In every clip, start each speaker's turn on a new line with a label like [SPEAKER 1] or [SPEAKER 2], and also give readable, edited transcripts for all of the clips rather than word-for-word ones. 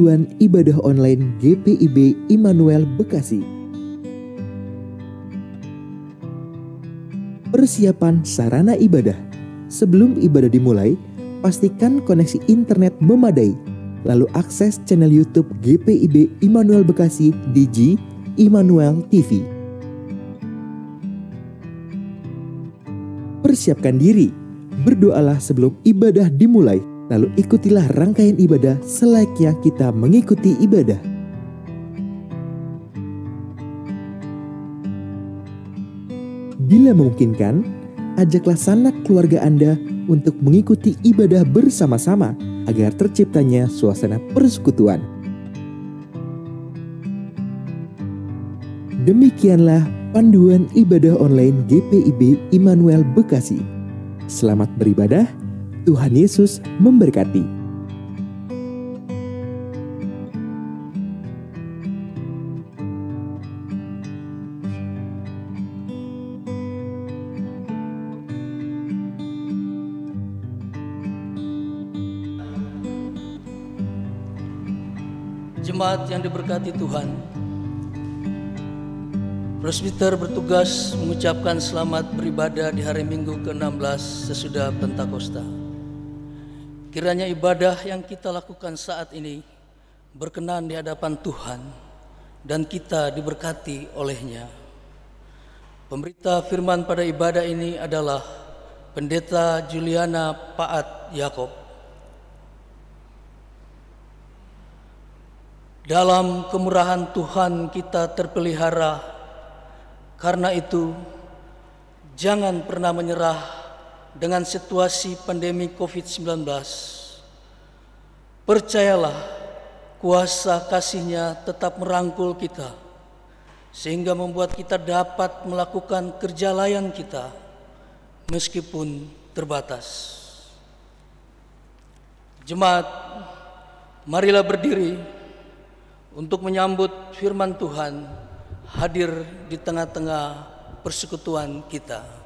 [SPEAKER 1] Panduan Ibadah Online GPIB Immanuel Bekasi. Persiapan sarana ibadah. Sebelum ibadah dimulai, pastikan koneksi internet memadai. Lalu akses channel YouTube GPIB Immanuel Bekasi di G Immanuel TV. Persiapkan diri. Berdoalah sebelum ibadah dimulai. Lalu ikutilah rangkaian ibadah selayaknya kita mengikuti ibadah. Bila memungkinkan, ajaklah sanak keluarga Anda untuk mengikuti ibadah bersama-sama agar terciptanya suasana persekutuan. Demikianlah panduan ibadah online GPIB Immanuel Bekasi. Selamat beribadah, Tuhan Yesus memberkati.
[SPEAKER 2] Jemaat yang diberkati Tuhan, presbiter bertugas mengucapkan selamat beribadah di hari Minggu ke-16 sesudah Pentakosta. Kiranya ibadah yang kita lakukan saat ini berkenan di hadapan Tuhan dan kita diberkati olehnya. Pemberita firman pada ibadah ini adalah Pendeta Juliana Paat Yakob. Dalam kemurahan Tuhan kita terpelihara, karena itu jangan pernah menyerah dengan situasi pandemi COVID-19. Percayalah, kuasa kasih-Nya tetap merangkul kita, sehingga membuat kita dapat melakukan kerja layan kita meskipun terbatas. Jemaat, marilah berdiri untuk menyambut firman Tuhan hadir di tengah-tengah persekutuan kita.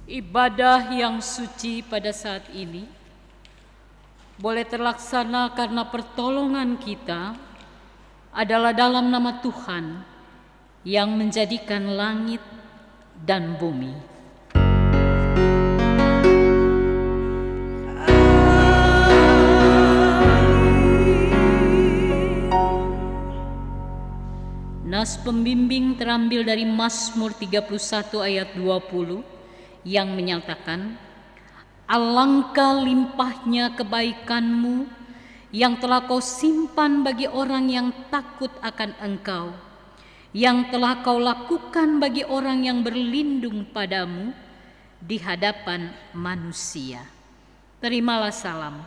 [SPEAKER 3] Ibadah yang suci pada saat ini boleh terlaksana karena pertolongan kita adalah dalam nama Tuhan yang menjadikan langit dan bumi. Nas pembimbing terambil dari Mazmur 31 ayat 20 yang menyatakan, alangkah limpahnya kebaikan-Mu yang telah Kau simpan bagi orang yang takut akan Engkau, yang telah Kau lakukan bagi orang yang berlindung padamu di hadapan manusia. Terimalah salam,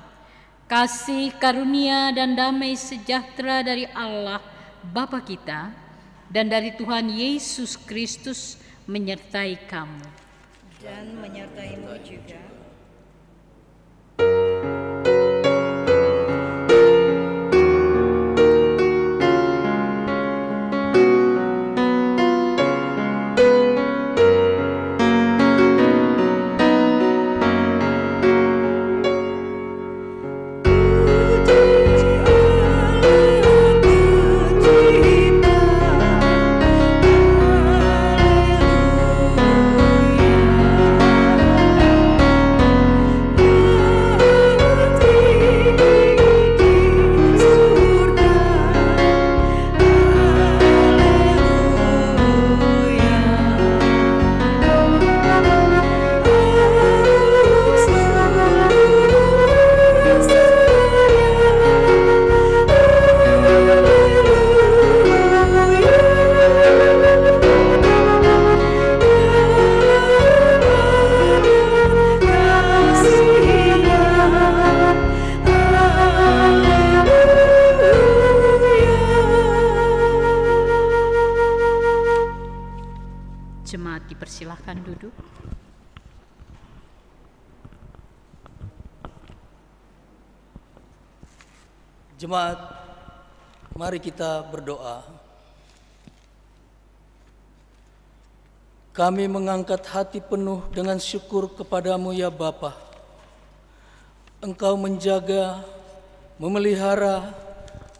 [SPEAKER 3] kasih, karunia, dan damai sejahtera dari Allah Bapa kita dan dari Tuhan Yesus Kristus menyertai kamu.
[SPEAKER 4] Dan menyertaimu juga.
[SPEAKER 3] Jemaat dipersilahkan duduk.
[SPEAKER 2] Jemaat, mari kita berdoa. Kami mengangkat hati penuh dengan syukur kepadamu ya Bapa. Engkau menjaga, memelihara,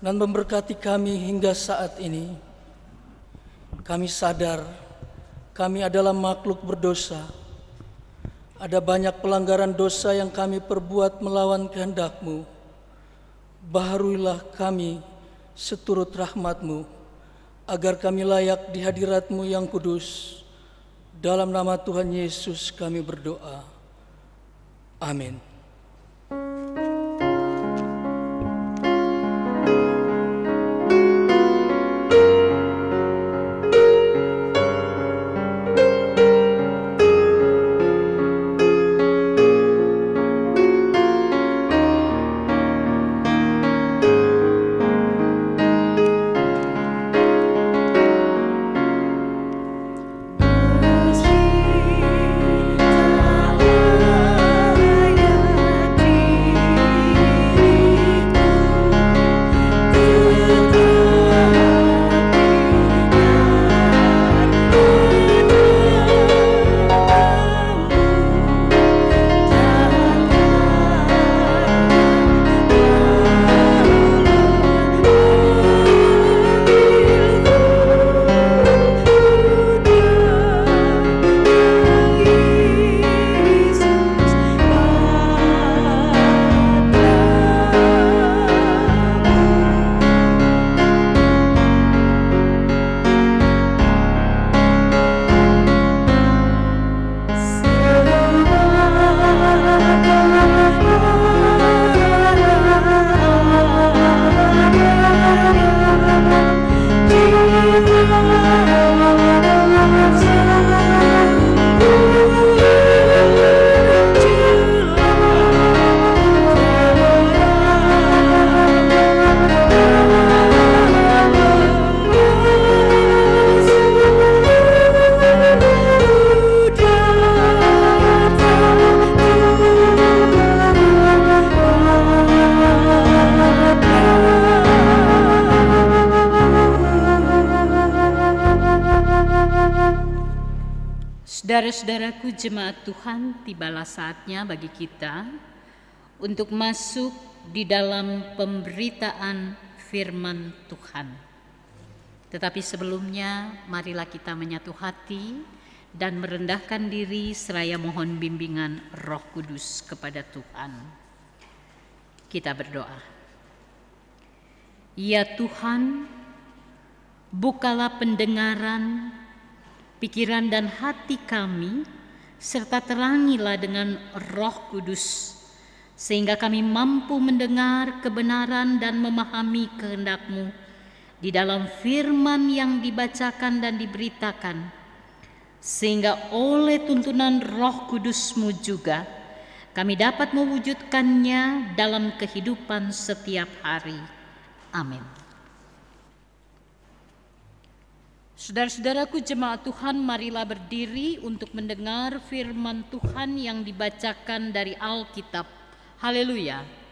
[SPEAKER 2] dan memberkati kami hingga saat ini. Kami sadar kami adalah makhluk berdosa. Ada banyak pelanggaran dosa yang kami perbuat melawan kehendak-Mu. Baharuilah kami seturut rahmat-Mu, agar kami layak di hadirat-Mu yang kudus. Dalam nama Tuhan Yesus kami berdoa. Amin.
[SPEAKER 3] Saudara-saudaraku jemaat Tuhan, tibalah saatnya bagi kita untuk masuk di dalam pemberitaan firman Tuhan. Tetapi sebelumnya, marilah kita menyatu hati dan merendahkan diri seraya mohon bimbingan Roh Kudus kepada Tuhan. Kita berdoa. Ya Tuhan, bukalah pendengaran, pikiran dan hati kami, serta terangilah dengan Roh Kudus, sehingga kami mampu mendengar kebenaran dan memahami kehendak-Mu di dalam firman yang dibacakan dan diberitakan, sehingga oleh tuntunan Roh Kudus-Mu juga kami dapat mewujudkannya dalam kehidupan setiap hari. Amin. Saudara-saudaraku jemaat Tuhan, marilah berdiri untuk mendengar firman Tuhan yang dibacakan dari Alkitab. Haleluya.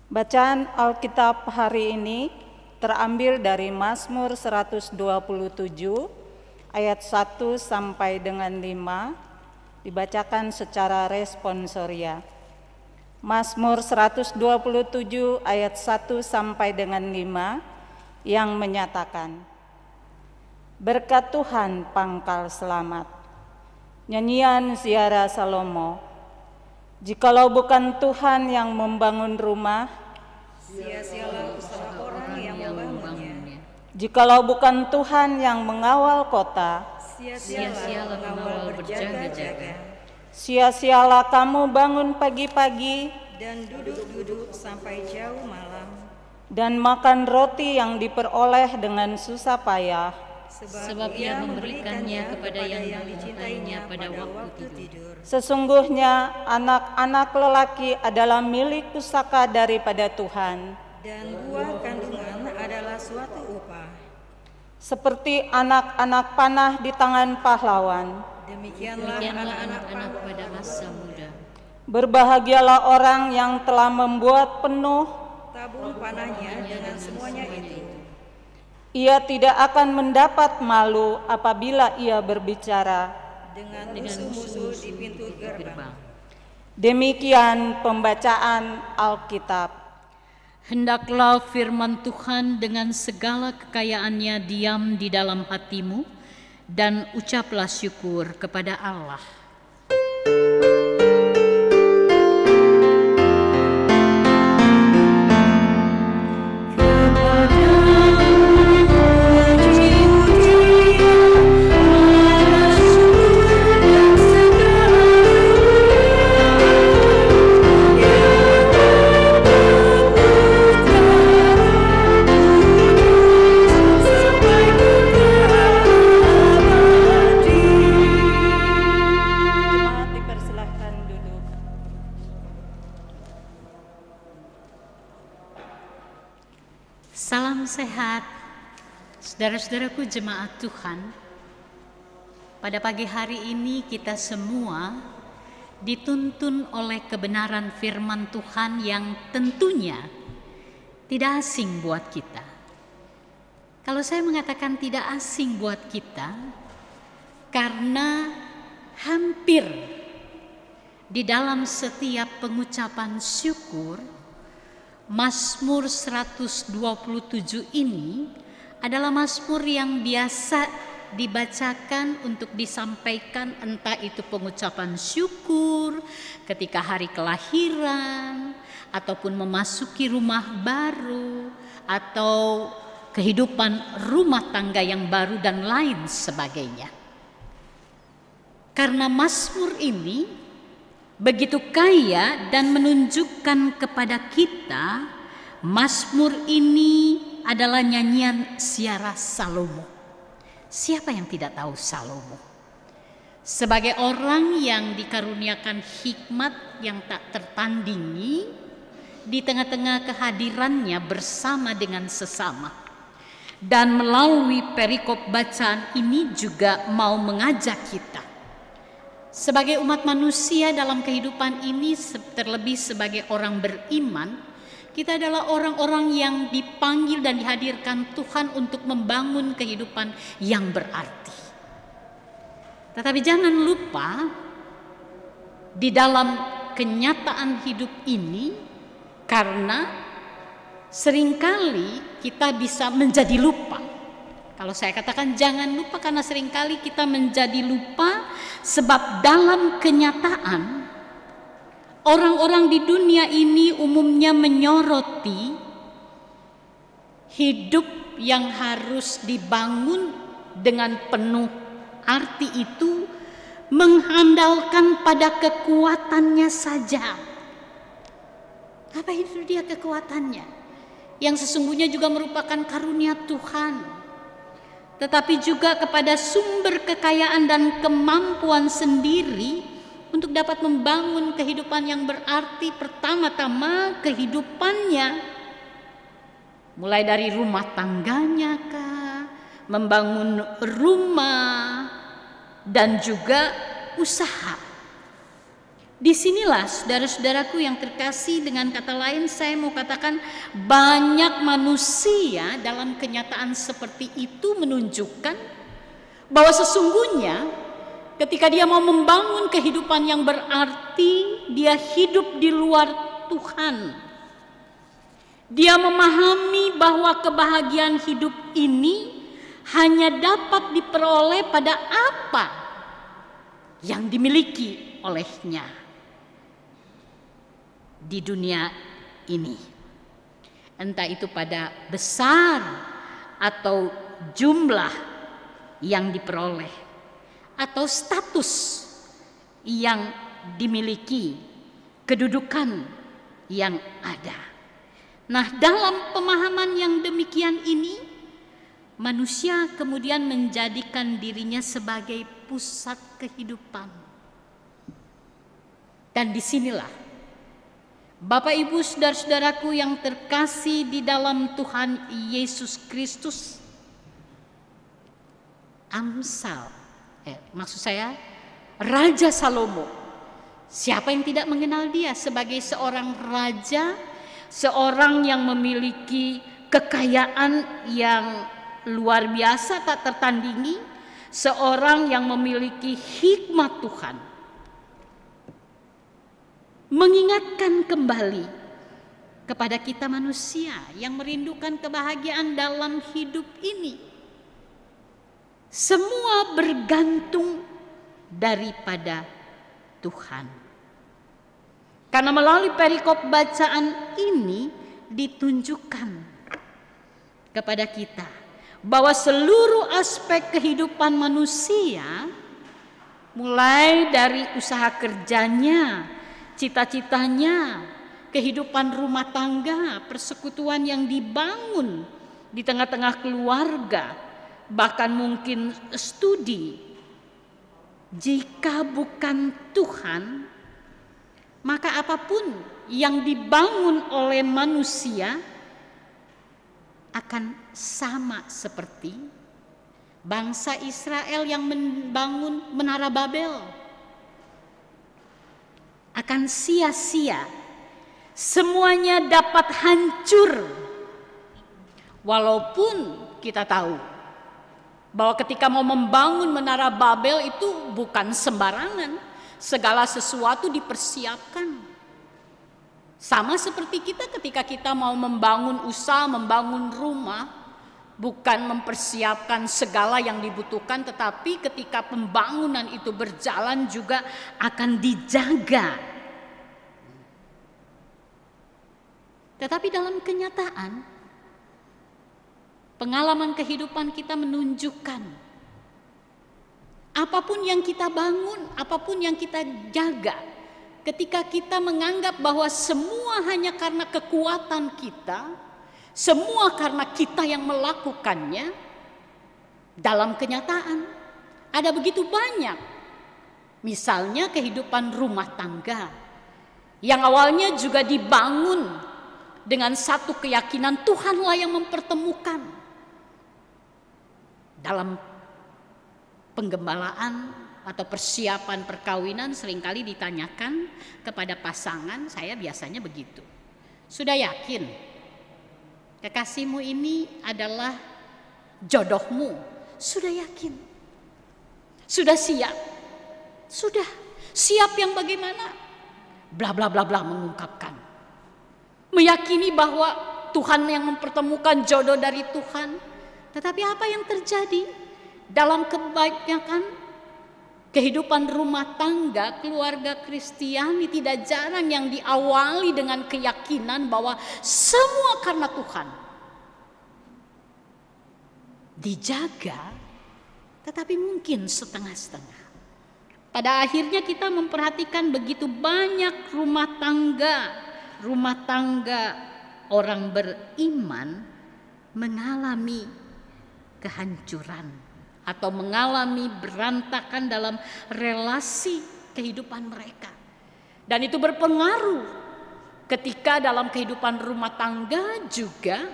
[SPEAKER 5] Bacaan Alkitab hari ini terambil dari Mazmur 127 ayat 1 sampai dengan 5, dibacakan secara responsoria. Mazmur 127 ayat 1 sampai dengan 5 yang menyatakan, berkat Tuhan pangkal selamat. Nyanyian Ziarah Salomo. Jikalau bukan Tuhan yang membangun rumah,
[SPEAKER 4] sia-sialah usaha orang yang membangunnya.
[SPEAKER 5] Jikalau bukan Tuhan yang mengawal kota,
[SPEAKER 4] Sia-sialah mengawal berjaga-jaga.
[SPEAKER 5] sia-sialah kamu bangun pagi-pagi
[SPEAKER 4] Dan duduk-duduk sampai jauh malam.
[SPEAKER 5] dan makan roti yang diperoleh dengan susah payah.
[SPEAKER 3] Sebab Ia memberikannya kepada yang dicintainya pada waktu tidur.
[SPEAKER 5] Sesungguhnya anak-anak lelaki adalah milik pusaka daripada Tuhan,
[SPEAKER 4] Dan buah kandungan adalah suatu upah.
[SPEAKER 5] seperti anak-anak panah di tangan pahlawan.
[SPEAKER 4] Demikianlah
[SPEAKER 3] Demikianlah
[SPEAKER 4] anak-anak
[SPEAKER 3] anak-anak pada masa muda.
[SPEAKER 5] Berbahagialah orang yang telah membuat penuh,
[SPEAKER 4] tabung panahnya dengan semuanya itu.
[SPEAKER 5] ia tidak akan mendapat malu apabila ia berbicara.
[SPEAKER 4] Dengan musuh-musuh di pintu gerbang.
[SPEAKER 5] Demikian pembacaan Alkitab.
[SPEAKER 3] Hendaklah firman Tuhan dengan segala kekayaannya diam di dalam hatimu, dan ucaplah syukur kepada Allah.
[SPEAKER 5] Jemaat dipersilahkan duduk.
[SPEAKER 3] Salam sehat, saudara-saudaraku jemaat Tuhan. Pada pagi hari ini kita semua dituntun oleh kebenaran firman Tuhan yang tentunya tidak asing buat kita. Kalau saya mengatakan tidak asing buat kita, karena hampir di dalam setiap pengucapan syukur, Mazmur 127 ini adalah mazmur yang biasa dibacakan untuk disampaikan, entah itu pengucapan syukur ketika hari kelahiran, ataupun memasuki rumah baru, atau kehidupan rumah tangga yang baru dan lain sebagainya. Karena mazmur ini begitu kaya dan menunjukkan kepada kita, mazmur ini adalah nyanyian Ziarah Salomo. Siapa yang tidak tahu Salomo? Sebagai orang yang dikaruniakan hikmat yang tak tertandingi, di tengah-tengah kehadirannya bersama dengan sesama, dan melalui perikop bacaan ini juga mau mengajak kita sebagai umat manusia dalam kehidupan ini, terlebih sebagai orang beriman, kita adalah orang-orang yang dipanggil dan dihadirkan Tuhan untuk membangun kehidupan yang berarti. Tetapi jangan lupa di dalam kenyataan hidup ini, karena seringkali kita bisa menjadi lupa. Kalau saya katakan jangan lupa, karena seringkali kita menjadi lupa, sebab dalam kenyataan orang-orang di dunia ini umumnya menyoroti hidup yang harus dibangun dengan penuh arti itu mengandalkan pada kekuatannya saja. Apa itu dia kekuatannya? Yang sesungguhnya juga merupakan karunia Tuhan, tetapi juga kepada sumber kekayaan dan kemampuan sendiri untuk dapat membangun kehidupan yang berarti. Pertama-tama kehidupannya, mulai dari rumah tangganya kah, membangun rumah, dan juga usaha. Disinilah saudara-saudaraku yang terkasih, dengan kata lain saya mau katakan banyak manusia dalam kenyataan seperti itu menunjukkan bahwa sesungguhnya ketika dia mau membangun kehidupan yang berarti, dia hidup di luar Tuhan. Dia memahami bahwa kebahagiaan hidup ini hanya dapat diperoleh pada apa yang dimiliki olehnya di dunia ini. Entah itu pada besar atau jumlah yang diperoleh, atau status yang dimiliki, kedudukan yang ada. Nah, dalam pemahaman yang demikian ini, manusia kemudian menjadikan dirinya sebagai pusat kehidupan. Dan disinilah Bapak Ibu saudara-saudaraku yang terkasih di dalam Tuhan Yesus Kristus, maksud saya Raja Salomo. Siapa yang tidak mengenal dia sebagai seorang raja, seorang yang memiliki kekayaan yang luar biasa tak tertandingi, seorang yang memiliki hikmat Tuhan. Mengingatkan kembali kepada kita manusia yang merindukan kebahagiaan dalam hidup ini. Semua bergantung daripada Tuhan. Karena melalui perikop bacaan ini ditunjukkan kepada kita bahwa seluruh aspek kehidupan manusia, mulai dari usaha kerjanya, cita-citanya, kehidupan rumah tangga, persekutuan yang dibangun di tengah-tengah keluarga, bahkan mungkin studi, jika bukan Tuhan, maka apapun yang dibangun oleh manusia akan sama seperti bangsa Israel yang membangun Menara Babel. Akan sia-sia, semuanya dapat hancur. Walaupun kita tahu bahwa ketika mau membangun Menara Babel itu bukan sembarangan, segala sesuatu dipersiapkan. Sama seperti kita ketika kita mau membangun usaha, membangun rumah, bukan mempersiapkan segala yang dibutuhkan, tetapi ketika pembangunan itu berjalan juga akan dijaga. Tetapi dalam kenyataan, pengalaman kehidupan kita menunjukkan apapun yang kita bangun, apapun yang kita jaga, ketika kita menganggap bahwa semua hanya karena kekuatan kita, semua karena kita yang melakukannya, dalam kenyataan ada begitu banyak. Misalnya kehidupan rumah tangga yang awalnya juga dibangun dengan satu keyakinan Tuhanlah yang mempertemukan. Dalam penggembalaan atau persiapan perkawinan seringkali ditanyakan kepada pasangan, saya biasanya begitu. Sudah yakin kekasihmu ini adalah jodohmu? Sudah yakin? Sudah siap? Siap yang bagaimana? Bla bla bla bla mengungkapkan. Meyakini bahwa Tuhan yang mempertemukan jodoh dari Tuhan. Tetapi apa yang terjadi? Dalam kebanyakan kehidupan rumah tangga, keluarga Kristiani tidak jarang yang diawali dengan keyakinan bahwa semua karena Tuhan. Dijaga, tetapi mungkin setengah-setengah. Pada akhirnya kita memperhatikan begitu banyak rumah tangga orang beriman mengalami kehancuran atau mengalami berantakan dalam relasi kehidupan mereka. Dan itu berpengaruh ketika dalam kehidupan rumah tangga juga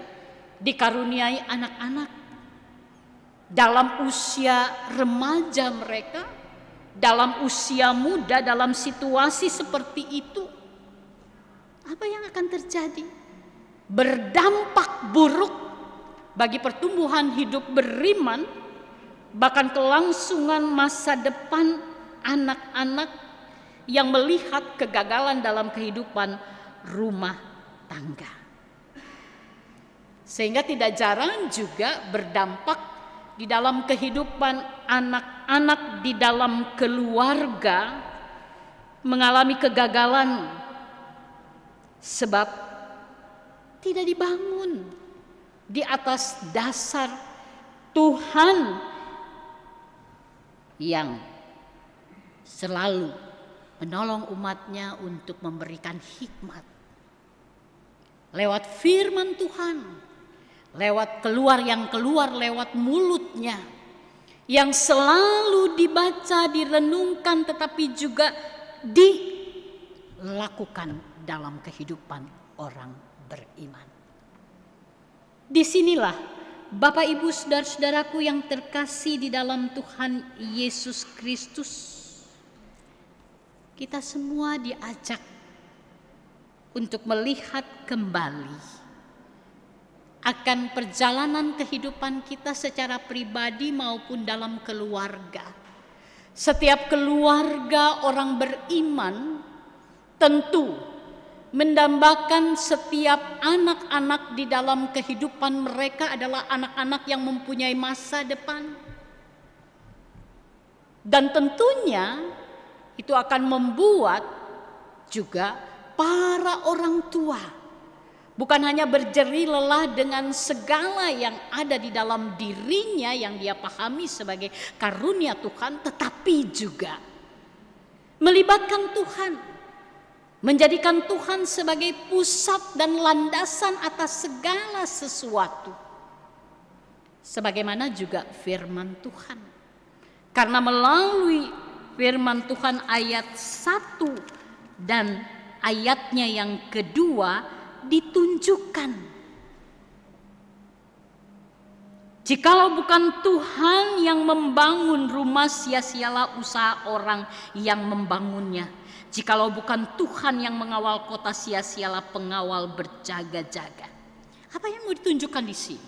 [SPEAKER 3] dikaruniai anak-anak dalam usia remaja mereka, dalam usia muda, dalam situasi seperti itu. Apa yang akan terjadi? Berdampak buruk bagi pertumbuhan hidup beriman, bahkan kelangsungan masa depan anak-anak yang melihat kegagalan dalam kehidupan rumah tangga. Sehingga tidak jarang juga berdampak di dalam kehidupan anak-anak di dalam keluarga mengalami kegagalan sebab tidak dibangun di atas dasar Tuhan yang selalu menolong umatnya untuk memberikan hikmat lewat firman Tuhan, lewat yang keluar lewat mulutnya, yang selalu dibaca, direnungkan, tetapi juga dilakukan dalam kehidupan orang beriman. Disinilah Bapak Ibu saudara-saudaraku yang terkasih di dalam Tuhan Yesus Kristus, kita semua diajak untuk melihat kembali akan perjalanan kehidupan kita secara pribadi maupun dalam keluarga. Setiap keluarga orang beriman tentu mendambakan setiap anak-anak di dalam kehidupan mereka adalah anak-anak yang mempunyai masa depan. Dan tentunya itu akan membuat juga para orang tua bukan hanya berjeri lelah dengan segala yang ada di dalam dirinya yang dia pahami sebagai karunia Tuhan, tetapi juga melibatkan Tuhan, menjadikan Tuhan sebagai pusat dan landasan atas segala sesuatu. Sebagaimana juga firman Tuhan. Karena melalui firman Tuhan ayat 1 dan ayatnya yang kedua ditunjukkan, jikalau bukan Tuhan yang membangun rumah, sia-sialah usaha orang yang membangunnya. Jikalau bukan Tuhan yang mengawal kota, sia-sialah pengawal berjaga-jaga. Apa yang mau ditunjukkan di sini?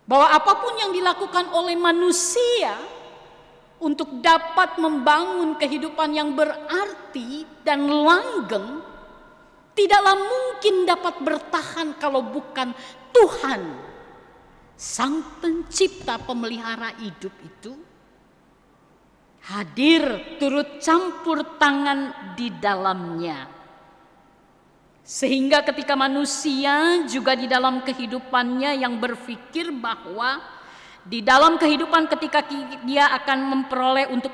[SPEAKER 3] Bahwa apapun yang dilakukan oleh manusia untuk dapat membangun kehidupan yang berarti dan langgeng tidaklah mungkin dapat bertahan kalau bukan Tuhan, Sang Pencipta pemelihara hidup itu, hadir turut campur tangan di dalamnya. Sehingga ketika manusia juga di dalam kehidupannya yang berpikir bahwa di dalam kehidupan ketika dia akan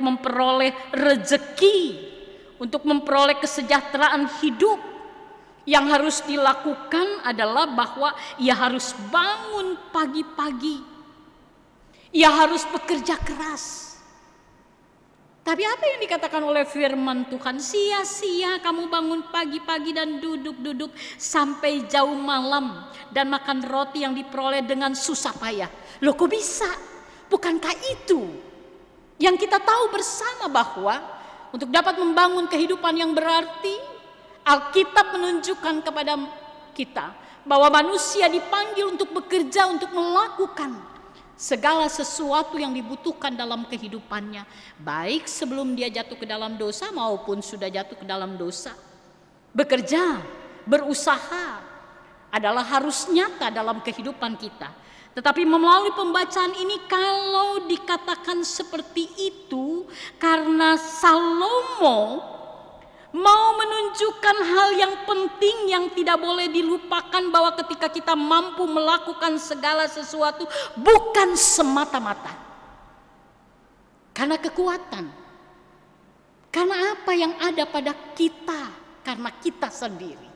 [SPEAKER 3] memperoleh rezeki, untuk memperoleh kesejahteraan hidup, yang harus dilakukan adalah bahwa ia harus bangun pagi-pagi. Ia harus bekerja keras. Tapi apa yang dikatakan oleh firman Tuhan? Sia-sia kamu bangun pagi-pagi dan duduk-duduk sampai jauh malam dan makan roti yang diperoleh dengan susah payah. Loh, kok bisa? Bukankah itu yang kita tahu bersama bahwa untuk dapat membangun kehidupan yang berarti, Alkitab menunjukkan kepada kita bahwa manusia dipanggil untuk bekerja, untuk melakukan segala sesuatu yang dibutuhkan dalam kehidupannya, baik sebelum dia jatuh ke dalam dosa maupun sudah jatuh ke dalam dosa. Bekerja, berusaha adalah harus nyata dalam kehidupan kita. Tetapi melalui pembacaan ini, kalau dikatakan seperti itu, karena Salomo mau menunjukkan hal yang penting yang tidak boleh dilupakan, bahwa ketika kita mampu melakukan segala sesuatu bukan semata-mata karena kekuatan, karena apa yang ada pada kita, karena kita sendiri,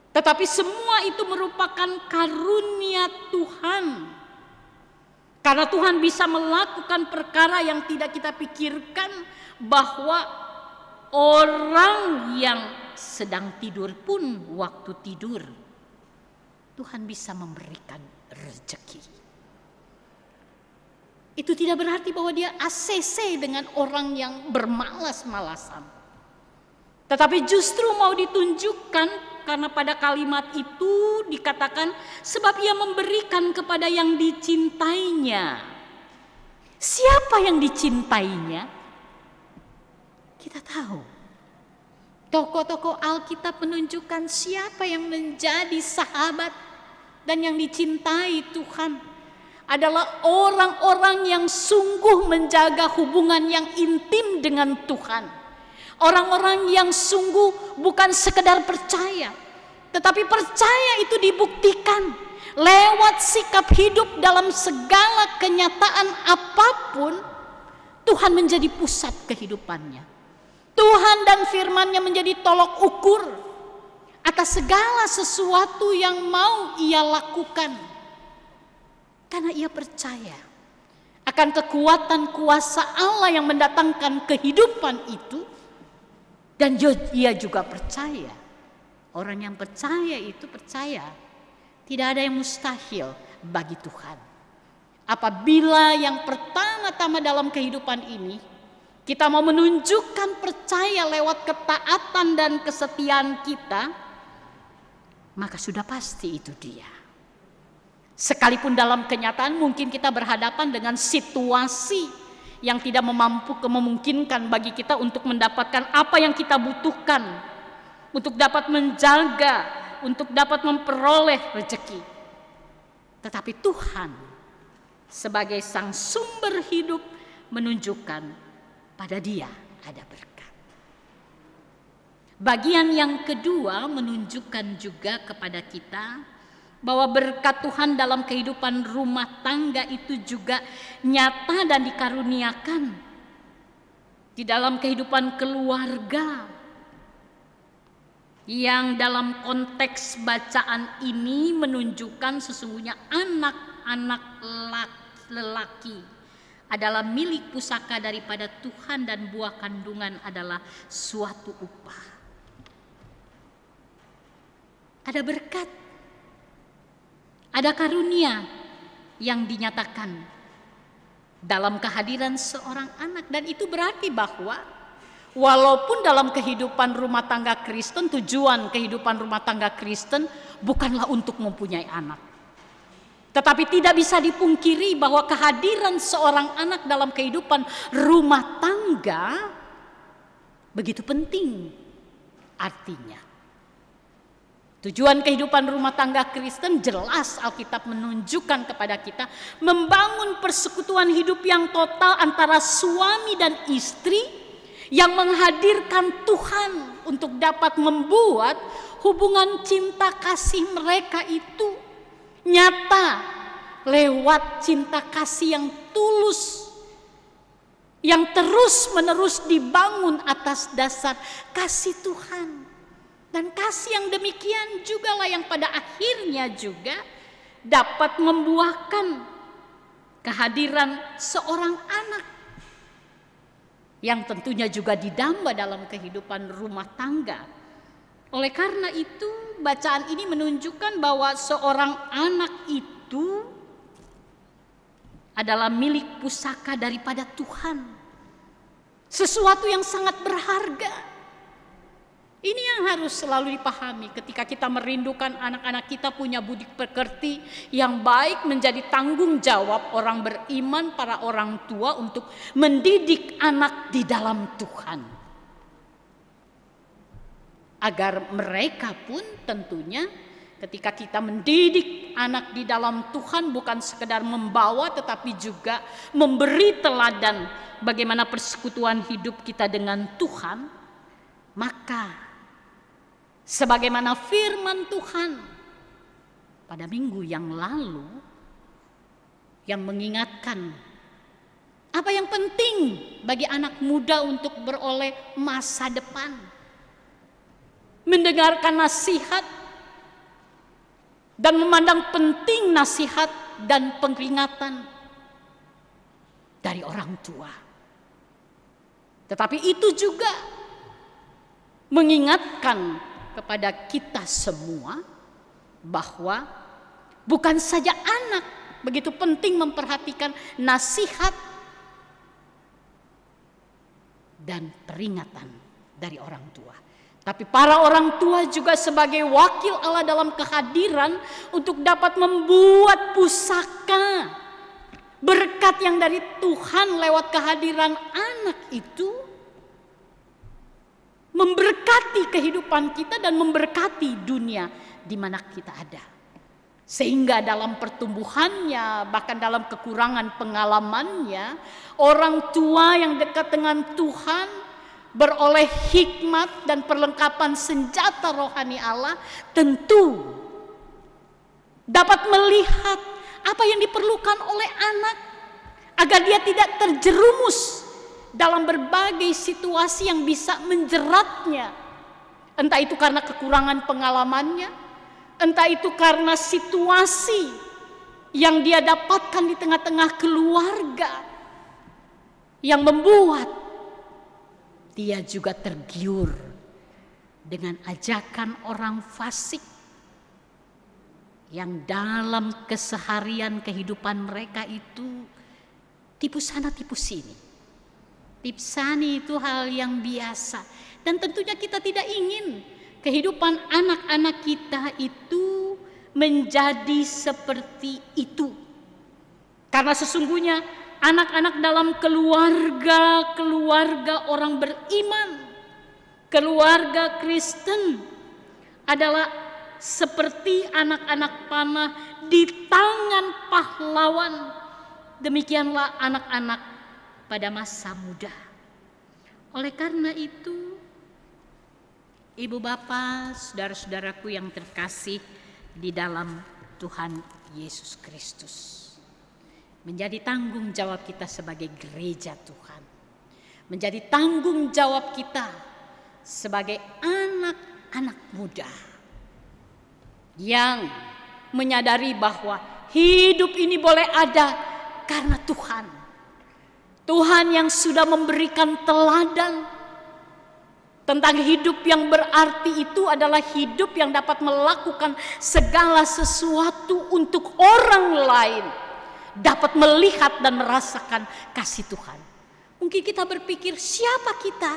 [SPEAKER 3] tetapi semua itu merupakan karunia Tuhan. Karena Tuhan bisa melakukan perkara yang tidak kita pikirkan, bahwa orang yang sedang tidur pun waktu tidur Tuhan bisa memberikan rezeki. Itu tidak berarti bahwa dia ACC dengan orang yang bermalas-malasan. Tetapi justru mau ditunjukkan, karena pada kalimat itu dikatakan sebab ia memberikan kepada yang dicintainya. Siapa yang dicintainya? Kita tahu, tokoh-tokoh Alkitab menunjukkan siapa yang menjadi sahabat dan yang dicintai Tuhan adalah orang-orang yang sungguh menjaga hubungan yang intim dengan Tuhan. Orang-orang yang sungguh bukan sekedar percaya, tetapi percaya itu dibuktikan lewat sikap hidup dalam segala kenyataan apapun. Tuhan menjadi pusat kehidupannya. Tuhan dan firman-Nya menjadi tolok ukur atas segala sesuatu yang mau ia lakukan. Karena ia percaya akan kekuatan kuasa Allah yang mendatangkan kehidupan itu. Dan ia juga percaya, orang yang percaya itu percaya tidak ada yang mustahil bagi Tuhan. Apabila yang pertama-tama dalam kehidupan ini kita mau menunjukkan percaya lewat ketaatan dan kesetiaan kita, maka sudah pasti itu dia. Sekalipun dalam kenyataan mungkin kita berhadapan dengan situasi yang tidak memungkinkan bagi kita untuk mendapatkan apa yang kita butuhkan, untuk dapat menjaga, untuk dapat memperoleh rezeki. Tetapi Tuhan sebagai sang sumber hidup menunjukkan pada Dia ada berkat. Bagian yang kedua menunjukkan juga kepada kita bahwa berkat Tuhan dalam kehidupan rumah tangga itu juga nyata dan dikaruniakan di dalam kehidupan keluarga, yang dalam konteks bacaan ini menunjukkan sesungguhnya anak-anak lelaki adalah milik pusaka daripada Tuhan dan buah kandungan adalah suatu upah. Ada berkat, ada karunia yang dinyatakan dalam kehadiran seorang anak. Dan itu berarti bahwa walaupun dalam kehidupan rumah tangga Kristen, tujuan kehidupan rumah tangga Kristen bukanlah untuk mempunyai anak. Tetapi tidak bisa dipungkiri bahwa kehadiran seorang anak dalam kehidupan rumah tangga begitu penting. Artinya, tujuan kehidupan rumah tangga Kristen jelas Alkitab menunjukkan kepada kita membangun persekutuan hidup yang total antara suami dan istri yang menghadirkan Tuhan untuk dapat membuat hubungan cinta kasih mereka itu nyata lewat cinta kasih yang tulus, yang terus-menerus dibangun atas dasar kasih Tuhan. Dan kasih yang demikian jugalah yang pada akhirnya juga dapat membuahkan kehadiran seorang anak yang tentunya juga didamba dalam kehidupan rumah tangga. Oleh karena itu, bacaan ini menunjukkan bahwa seorang anak itu adalah milik pusaka daripada Tuhan. Sesuatu yang sangat berharga. Ini yang harus selalu dipahami ketika kita merindukan anak-anak kita punya budi pekerti yang baik, menjadi tanggung jawab orang beriman, para orang tua untuk mendidik anak di dalam Tuhan. Agar mereka pun tentunya ketika kita mendidik anak di dalam Tuhan bukan sekedar membawa tetapi juga memberi teladan bagaimana persekutuan hidup kita dengan Tuhan, maka sebagaimana firman Tuhan pada minggu yang lalu yang mengingatkan apa yang penting bagi anak muda untuk beroleh masa depan, mendengarkan nasihat dan memandang penting nasihat dan peringatan dari orang tua. Tetapi itu juga mengingatkan kepada kita semua bahwa bukan saja anak begitu penting memperhatikan nasihat dan peringatan dari orang tua, tapi para orang tua juga sebagai wakil Allah dalam kehadiran untuk dapat membuat pusaka berkat yang dari Tuhan lewat kehadiran anak itu memberkati kehidupan kita dan memberkati dunia di mana kita ada. Sehingga dalam pertumbuhannya, bahkan dalam kekurangan pengalamannya, orang tua yang dekat dengan Tuhan beroleh hikmat dan perlengkapan senjata rohani Allah tentu dapat melihat apa yang diperlukan oleh anak agar dia tidak terjerumus dalam berbagai situasi yang bisa menjeratnya. Entah itu karena kekurangan pengalamannya, entah itu karena situasi yang dia dapatkan di tengah-tengah keluarga yang membuat dia juga tergiur dengan ajakan orang fasik yang dalam keseharian kehidupan mereka itu tipu sana tipu sini. Tipsani itu hal yang biasa, dan tentunya kita tidak ingin kehidupan anak-anak kita itu menjadi seperti itu. Karena sesungguhnya anak-anak dalam keluarga orang beriman, keluarga Kristen adalah seperti anak-anak panah di tangan pahlawan. Demikianlah anak-anak pada masa muda. Oleh karena itu, ibu bapak, saudara-saudaraku yang terkasih di dalam Tuhan Yesus Kristus, menjadi tanggung jawab kita sebagai gereja Tuhan, menjadi tanggung jawab kita sebagai anak-anak muda yang menyadari bahwa hidup ini boleh ada karena Tuhan. Tuhan yang sudah memberikan teladan tentang hidup yang berarti itu adalah hidup yang dapat melakukan segala sesuatu untuk orang lain dapat melihat dan merasakan kasih Tuhan. Mungkin kita berpikir, siapa kita?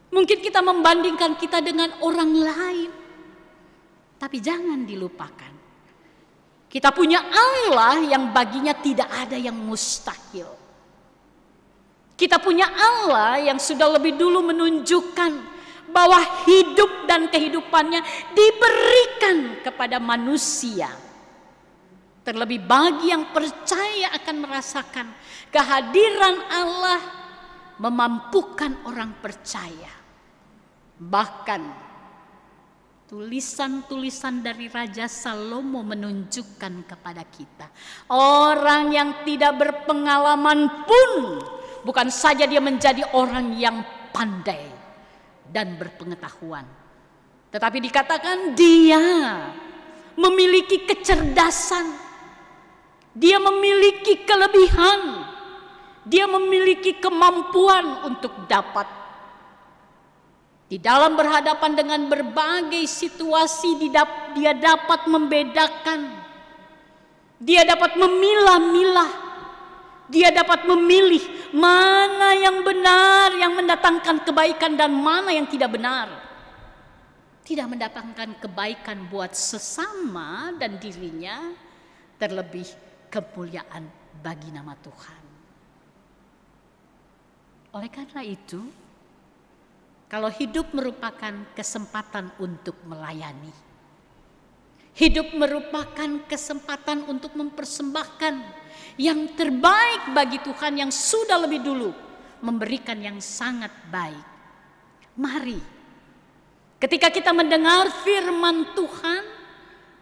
[SPEAKER 3] Mungkin kita membandingkan kita dengan orang lain. Tapi jangan dilupakan, kita punya Allah yang baginya tidak ada yang mustahil. Kita punya Allah yang sudah lebih dulu menunjukkan bahwa hidup dan kehidupannya diberikan kepada manusia. Terlebih bagi yang percaya akan merasakan kehadiran Allah memampukan orang percaya. Bahkan tulisan-tulisan dari Raja Salomo menunjukkan kepada kita, orang yang tidak berpengalaman pun bukan saja dia menjadi orang yang pandai dan berpengetahuan, tetapi dikatakan dia memiliki kecerdasan, dia memiliki kelebihan, dia memiliki kemampuan untuk dapat di dalam berhadapan dengan berbagai situasi. Dia dapat membedakan, dia dapat memilah-milah, Dia dapat memilih mana yang benar, yang mendatangkan kebaikan, dan mana yang tidak benar. Tidak mendatangkan kebaikan buat sesama dan dirinya, terlebih kemuliaan bagi nama Tuhan. Oleh karena itu, kalau hidup merupakan kesempatan untuk melayani, hidup merupakan kesempatan untuk mempersembahkan yang terbaik bagi Tuhan yang sudah lebih dulu memberikan yang sangat baik. Mari, ketika kita mendengar firman Tuhan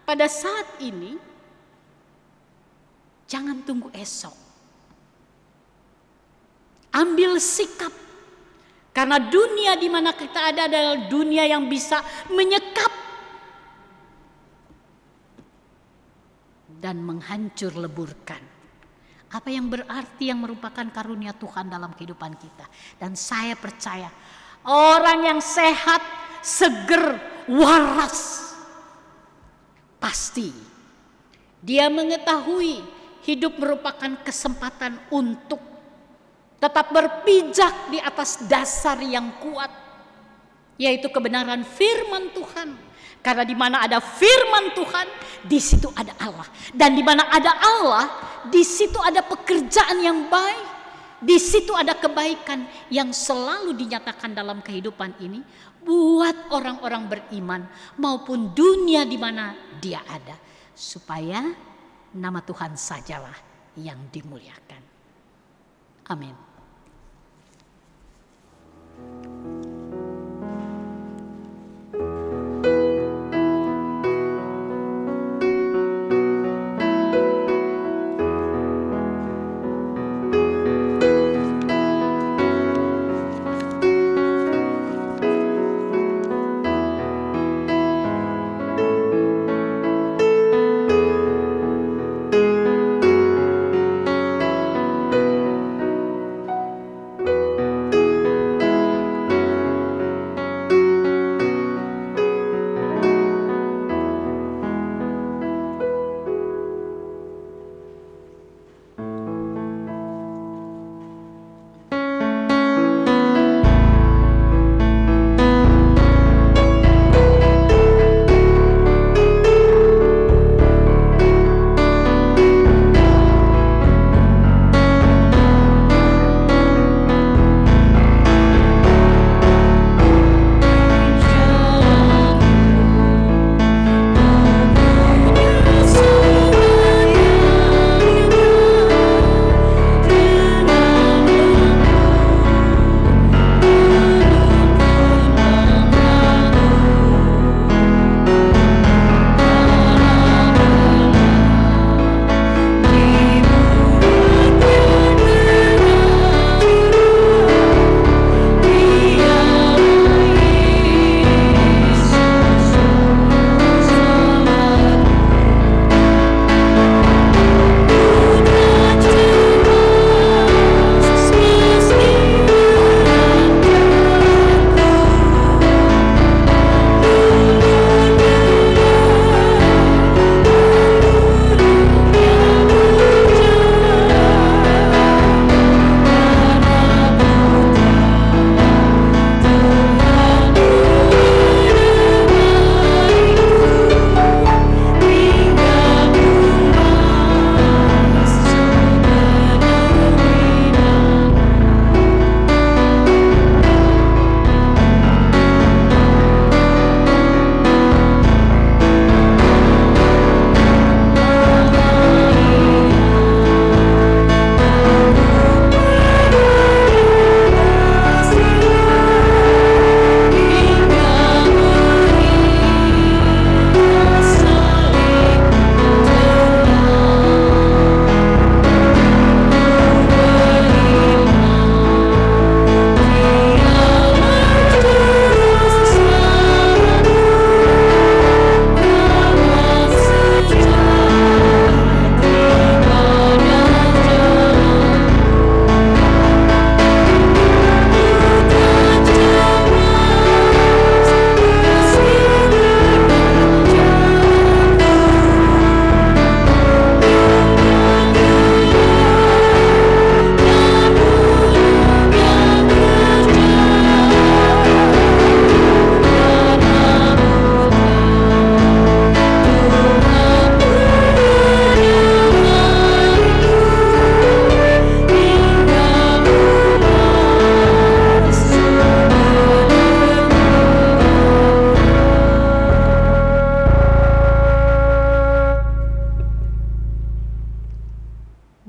[SPEAKER 3] pada saat ini, jangan tunggu esok. Ambil sikap, karena dunia di mana kita ada adalah dunia yang bisa menyekap dan menghancur leburkan apa yang berarti, yang merupakan karunia Tuhan dalam kehidupan kita. Dan saya percaya orang yang sehat, seger, waras, pasti dia mengetahui hidup merupakan kesempatan untuk tetap berpijak di atas dasar yang kuat, yaitu kebenaran firman Tuhan. Karena di mana ada firman Tuhan, di situ ada Allah. Dan di mana ada Allah, di situ ada pekerjaan yang baik. Di situ ada kebaikan yang selalu dinyatakan dalam kehidupan ini buat orang-orang beriman maupun dunia di mana dia ada, supaya nama Tuhan sajalah yang dimuliakan. Amin.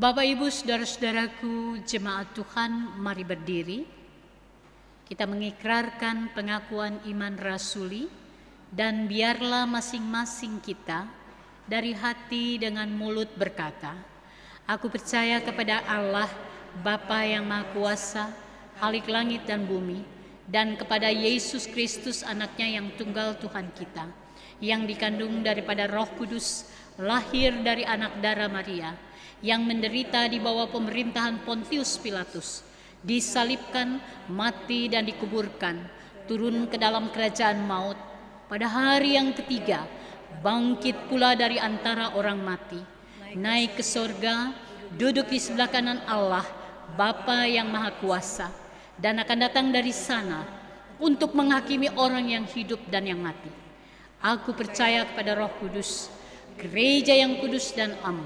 [SPEAKER 3] Bapak, Ibu, saudara-saudaraku, jemaat Tuhan, mari berdiri. Kita mengikrarkan pengakuan iman rasuli, dan biarlah masing-masing kita dari hati dengan mulut berkata, aku percaya kepada Allah, Bapa yang Maha Kuasa, Khalik langit dan bumi, dan kepada Yesus Kristus anaknya yang tunggal Tuhan kita, yang dikandung daripada Roh Kudus, lahir dari anak darah Maria, yang menderita di bawah pemerintahan Pontius Pilatus, disalibkan, mati dan dikuburkan, turun ke dalam kerajaan maut, pada hari yang ketiga bangkit pula dari antara orang mati, naik ke sorga, duduk di sebelah kanan Allah, Bapa yang Maha Kuasa, dan akan datang dari sana untuk menghakimi orang yang hidup dan yang mati. Aku percaya kepada Roh Kudus, gereja yang kudus dan am,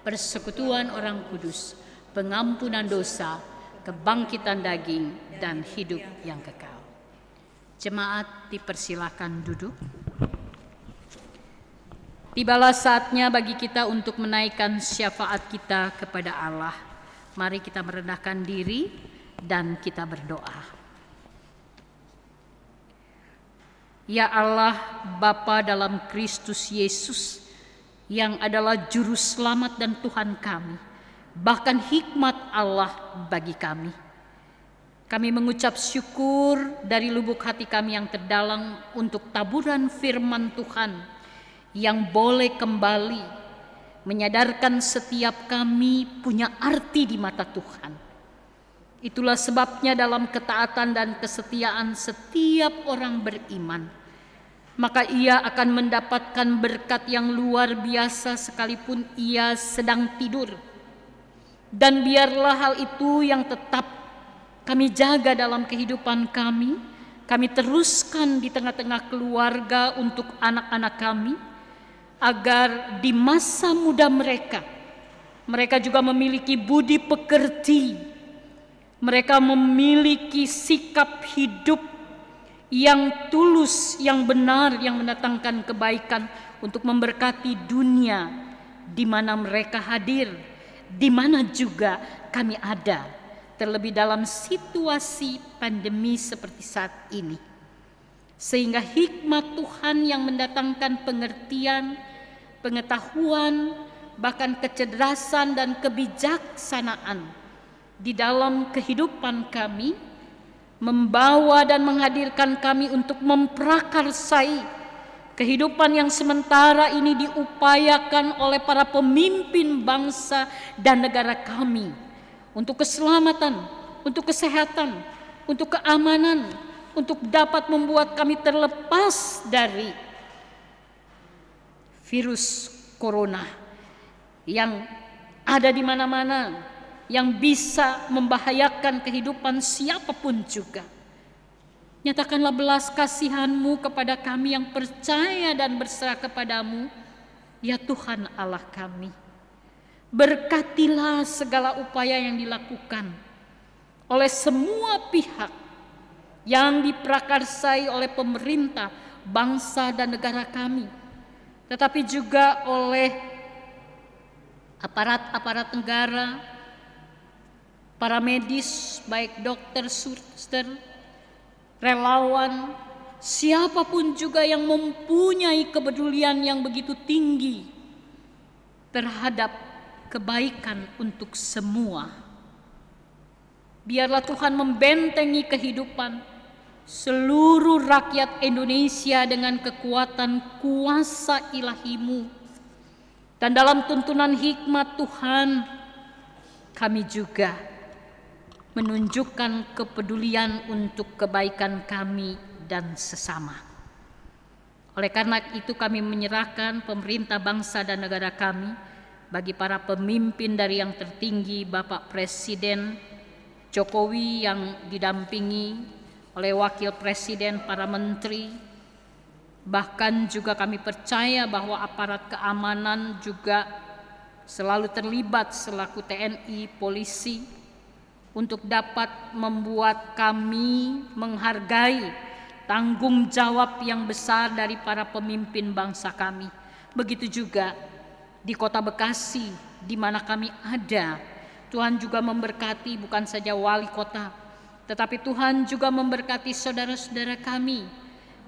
[SPEAKER 3] persekutuan orang kudus, pengampunan dosa, kebangkitan daging, dan hidup yang kekal. Jemaat dipersilakan duduk. Tibalah saatnya bagi kita untuk menaikkan syafaat kita kepada Allah. Mari kita merendahkan diri dan kita berdoa. Ya Allah, Bapa dalam Kristus Yesus, yang adalah juru selamat dan Tuhan kami, bahkan hikmat Allah bagi kami. Kami mengucap syukur dari lubuk hati kami yang terdalam untuk taburan firman Tuhan yang boleh kembali menyadarkan setiap kami punya arti di mata Tuhan. Itulah sebabnya dalam ketaatan dan kesetiaan setiap orang beriman, maka ia akan mendapatkan berkat yang luar biasa sekalipun ia sedang tidur. Dan biarlah hal itu yang tetap kami jaga dalam kehidupan kami. Kami teruskan di tengah-tengah keluarga untuk anak-anak kami, agar di masa muda mereka juga memiliki budi pekerti. Mereka memiliki sikap hidup yang tulus, yang benar, yang mendatangkan kebaikan untuk memberkati dunia di mana mereka hadir, di mana juga kami ada, terlebih dalam situasi pandemi seperti saat ini. Sehingga hikmat Tuhan yang mendatangkan pengertian, pengetahuan, bahkan kecerdasan dan kebijaksanaan di dalam kehidupan kami, membawa dan menghadirkan kami untuk memprakarsai kehidupan yang sementara ini diupayakan oleh para pemimpin bangsa dan negara kami, untuk keselamatan, untuk kesehatan, untuk keamanan, untuk dapat membuat kami terlepas dari virus corona yang ada di mana-mana, yang bisa membahayakan kehidupan siapapun juga. Nyatakanlah belas kasihan-Mu kepada kami yang percaya dan berserah kepadamu, ya Tuhan Allah kami. Berkatilah segala upaya yang dilakukan oleh semua pihak yang diprakarsai oleh pemerintah, bangsa dan negara kami, tetapi juga oleh aparat-aparat negara, para medis, baik dokter, suster, relawan, siapapun juga yang mempunyai kepedulian yang begitu tinggi terhadap kebaikan untuk semua. Biarlah Tuhan membentengi kehidupan seluruh rakyat Indonesia dengan kekuatan kuasa ilahi-Mu. Dan dalam tuntunan hikmat Tuhan, kami juga menunjukkan kepedulian untuk kebaikan kami dan sesama. Oleh karena itu kami menyerahkan pemerintah bangsa dan negara kami bagi para pemimpin dari yang tertinggi Bapak Presiden Jokowi yang didampingi oleh Wakil Presiden, para menteri. Bahkan juga kami percaya bahwa aparat keamanan juga selalu terlibat selaku TNI, polisi, untuk dapat membuat kami menghargai tanggung jawab yang besar dari para pemimpin bangsa kami. Begitu juga di Kota Bekasi, di mana kami ada. Tuhan juga memberkati bukan saja wali kota, tetapi Tuhan juga memberkati saudara-saudara kami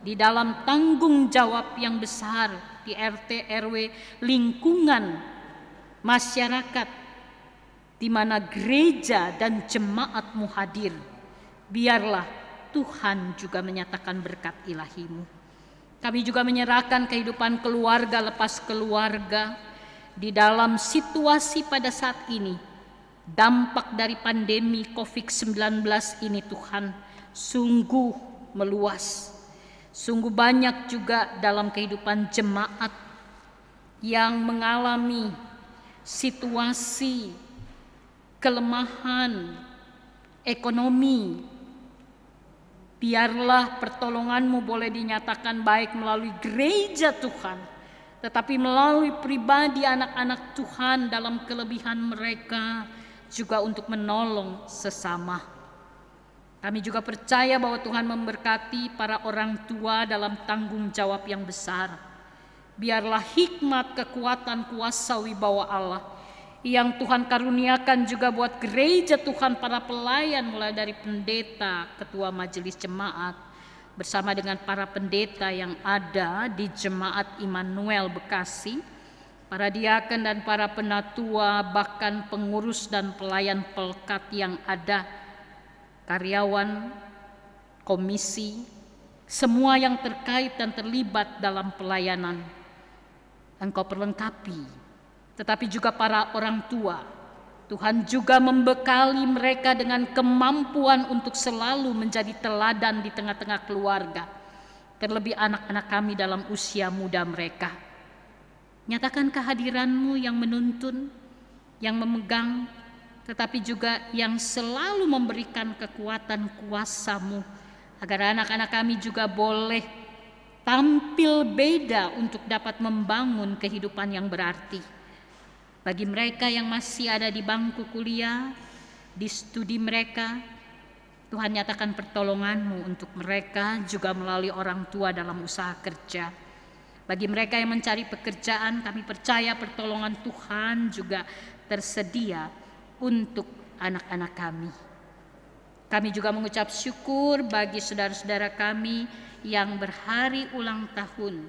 [SPEAKER 3] di dalam tanggung jawab yang besar di RT, RW, lingkungan masyarakat, di mana gereja dan jemaatmu hadir. Biarlah Tuhan juga menyatakan berkat ilahi-Mu. Kami juga menyerahkan kehidupan keluarga lepas keluarga di dalam situasi pada saat ini. Dampak dari pandemi COVID-19 ini Tuhan sungguh meluas. Sungguh banyak juga dalam kehidupan jemaat yang mengalami situasi kelemahan ekonomi. Biarlah pertolongan-Mu boleh dinyatakan baik melalui gereja Tuhan, tetapi melalui pribadi anak-anak Tuhan dalam kelebihan mereka juga untuk menolong sesama. Kami juga percaya bahwa Tuhan memberkati para orang tua dalam tanggung jawab yang besar. Biarlah hikmat, kekuatan, kuasa wibawa Allah yang Tuhan karuniakan juga buat gereja Tuhan, para pelayan mulai dari pendeta, ketua majelis jemaat, bersama dengan para pendeta yang ada di Jemaat Immanuel Bekasi, para diaken dan para penatua, bahkan pengurus dan pelayan pelkat yang ada, karyawan, komisi, semua yang terkait dan terlibat dalam pelayanan. Engkau perlengkapi. Tetapi juga para orang tua, Tuhan juga membekali mereka dengan kemampuan untuk selalu menjadi teladan di tengah-tengah keluarga, terlebih anak-anak kami dalam usia muda mereka. Nyatakan kehadiran-Mu yang menuntun, yang memegang, tetapi juga yang selalu memberikan kekuatan kuasa-Mu, agar anak-anak kami juga boleh tampil beda untuk dapat membangun kehidupan yang berarti. Bagi mereka yang masih ada di bangku kuliah, di studi mereka, Tuhan nyatakan pertolongan-Mu untuk mereka juga melalui orang tua dalam usaha kerja. Bagi mereka yang mencari pekerjaan, kami percaya pertolongan Tuhan juga tersedia untuk anak-anak kami. Kami juga mengucap syukur bagi saudara-saudara kami yang berhari ulang tahun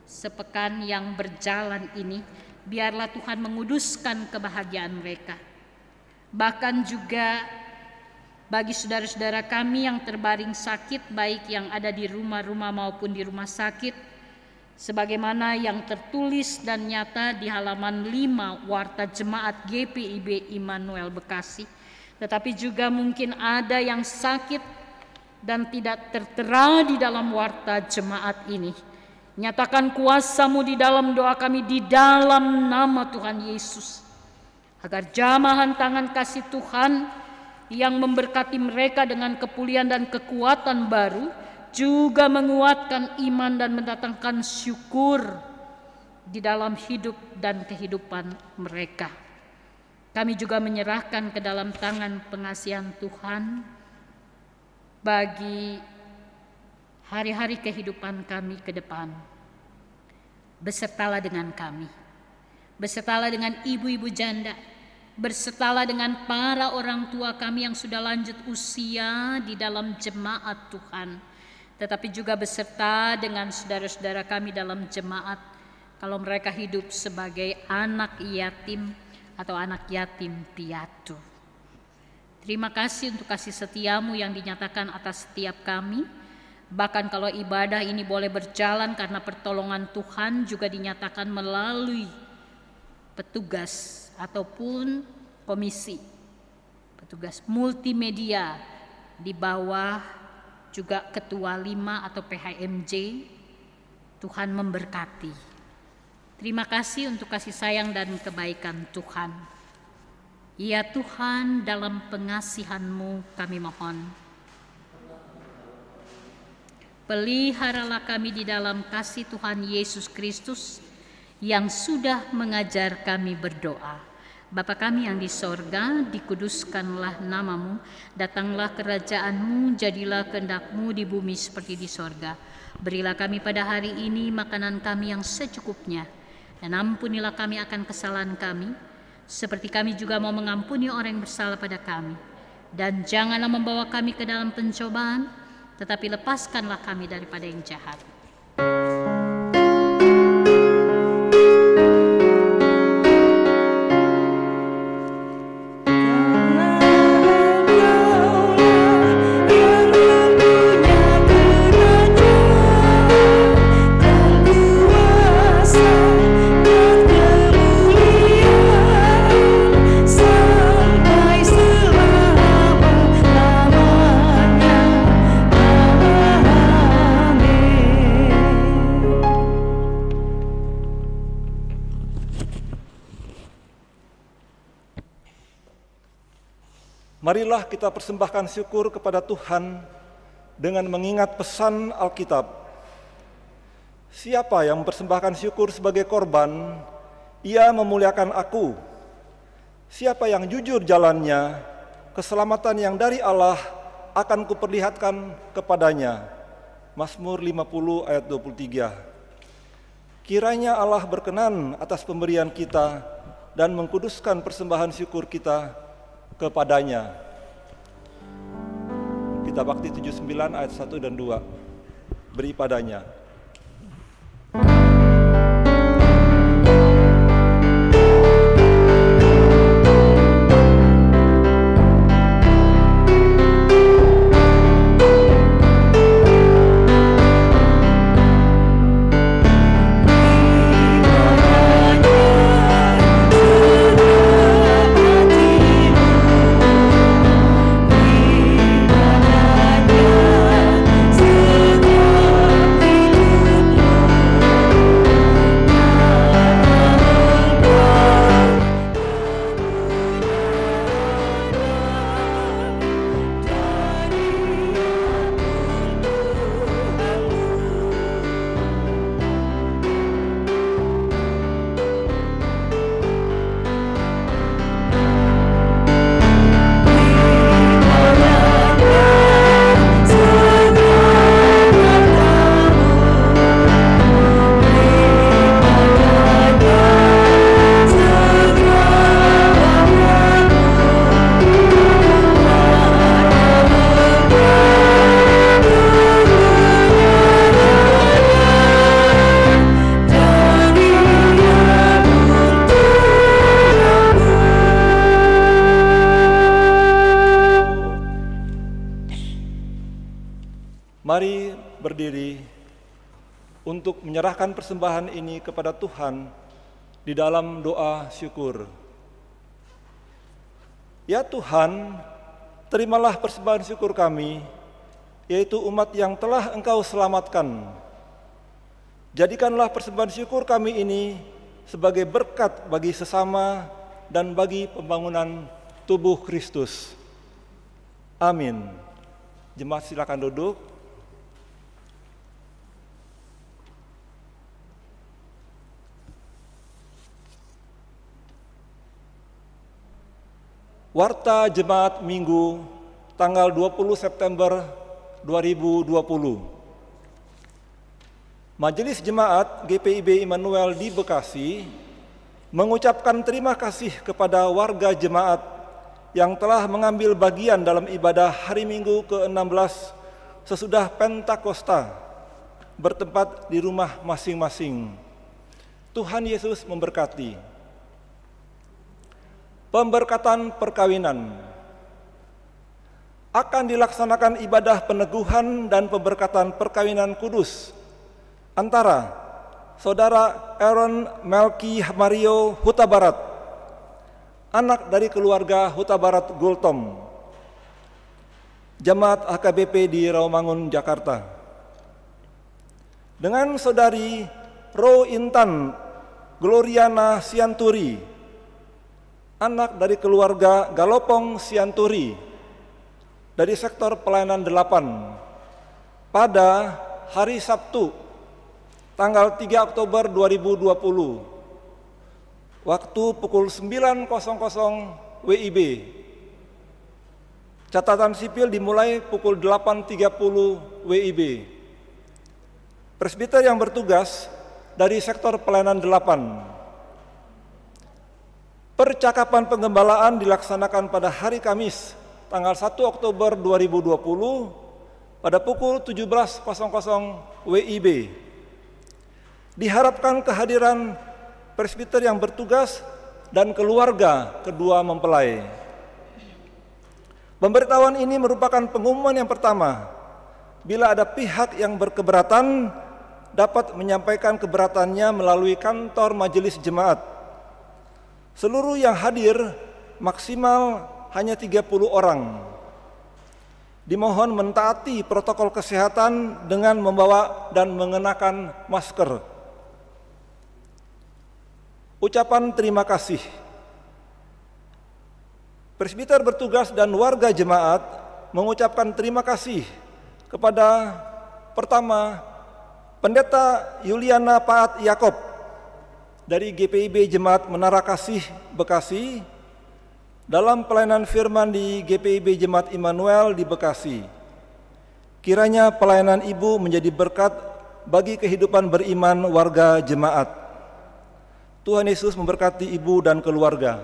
[SPEAKER 3] sepekan yang berjalan ini. Biarlah Tuhan menguduskan kebahagiaan mereka. Bahkan juga bagi saudara-saudara kami yang terbaring sakit, baik yang ada di rumah-rumah maupun di rumah sakit, sebagaimana yang tertulis dan nyata di halaman 5 Warta Jemaat GPIB Immanuel Bekasi. Tetapi juga mungkin ada yang sakit dan tidak tertera di dalam warta jemaat ini. Nyatakan kuasa-Mu di dalam doa kami di dalam nama Tuhan Yesus, agar jamahan tangan kasih Tuhan yang memberkati mereka dengan kepulihan dan kekuatan baru juga menguatkan iman dan mendatangkan syukur di dalam hidup dan kehidupan mereka. Kami juga menyerahkan ke dalam tangan pengasihan Tuhan bagi hari-hari kehidupan kami ke depan. Besertalah dengan kami, besertalah dengan ibu-ibu janda, bersertalah dengan para orang tua kami yang sudah lanjut usia di dalam jemaat Tuhan, tetapi juga beserta dengan saudara-saudara kami dalam jemaat kalau mereka hidup sebagai anak yatim atau anak yatim piatu. Terima kasih untuk kasih setia-Mu yang dinyatakan atas setiap kami. Bahkan kalau ibadah ini boleh berjalan karena pertolongan Tuhan juga dinyatakan melalui petugas ataupun komisi, petugas multimedia di bawah juga ketua 5 atau PHMJ. Tuhan memberkati. Terima kasih untuk kasih sayang dan kebaikan Tuhan. Ya Tuhan, dalam pengasihan-Mu kami mohon, peliharalah kami di dalam kasih Tuhan Yesus Kristus yang sudah mengajar kami berdoa. Bapa kami yang di sorga, dikuduskanlah nama-Mu, datanglah kerajaan-Mu, jadilah kehendak-Mu di bumi seperti di sorga. Berilah kami pada hari ini makanan kami yang secukupnya, dan ampunilah kami akan kesalahan kami, seperti kami juga mau mengampuni orang yang bersalah pada kami. Dan janganlah membawa kami ke dalam pencobaan, tetapi lepaskanlah kami daripada yang jahat.
[SPEAKER 6] Marilah kita persembahkan syukur kepada Tuhan dengan mengingat pesan Alkitab. Siapa yang mempersembahkan syukur sebagai korban, ia memuliakan Aku. Siapa yang jujur jalannya, keselamatan yang dari Allah akan kuperlihatkan kepadanya. Mazmur 50 ayat 23. Kiranya Allah berkenan atas pemberian kita dan mengkuduskan persembahan syukur kita kepadanya. Kitab Bakti 79 ayat 1 dan 2. Beri padanya. Mari berdiri untuk menyerahkan persembahan ini kepada Tuhan di dalam doa syukur. Ya Tuhan, terimalah persembahan syukur kami, yaitu umat yang telah Engkau selamatkan. Jadikanlah persembahan syukur kami ini sebagai berkat bagi sesama dan bagi pembangunan tubuh Kristus. Amin. Jemaat silakan duduk. Warta Jemaat Minggu tanggal 20 September 2020. Majelis Jemaat GPIB Immanuel di Bekasi mengucapkan terima kasih kepada warga jemaat yang telah mengambil bagian dalam ibadah hari Minggu ke-16 sesudah Pentakosta bertempat di rumah masing-masing. Tuhan Yesus memberkati. Pemberkatan perkawinan. Akan dilaksanakan ibadah peneguhan dan pemberkatan perkawinan kudus antara Saudara Aaron Melki Mario Huta Barat, anak dari keluarga Huta Barat Gultom, Jemaat HKBP di Rawamangun, Jakarta, dengan Saudari Ro Intan Gloriana Sianturi, anak dari keluarga Galopong Sianturi dari sektor pelayanan 8 pada hari Sabtu tanggal 3 Oktober 2020 waktu pukul 9.00 WIB. Catatan sipil dimulai pukul 8.30 WIB. Presbiter yang bertugas dari sektor pelayanan 8. Percakapan penggembalaan dilaksanakan pada hari Kamis, tanggal 1 Oktober 2020 pada pukul 17.00 WIB. Diharapkan kehadiran presbiter yang bertugas dan keluarga kedua mempelai. Pemberitahuan ini merupakan pengumuman yang pertama. Bila ada pihak yang berkeberatan, dapat menyampaikan keberatannya melalui kantor majelis jemaat. Seluruh yang hadir maksimal hanya 30 orang. Dimohon mentaati protokol kesehatan dengan membawa dan mengenakan masker. Ucapan terima kasih. Presbiter bertugas dan warga jemaat mengucapkan terima kasih kepada pertama Pendeta Yuliana Paat Yakob dari GPIB Jemaat Menara Kasih Bekasi dalam pelayanan firman di GPIB Jemaat Immanuel di Bekasi. Kiranya pelayanan Ibu menjadi berkat bagi kehidupan beriman warga jemaat. Tuhan Yesus memberkati Ibu dan keluarga.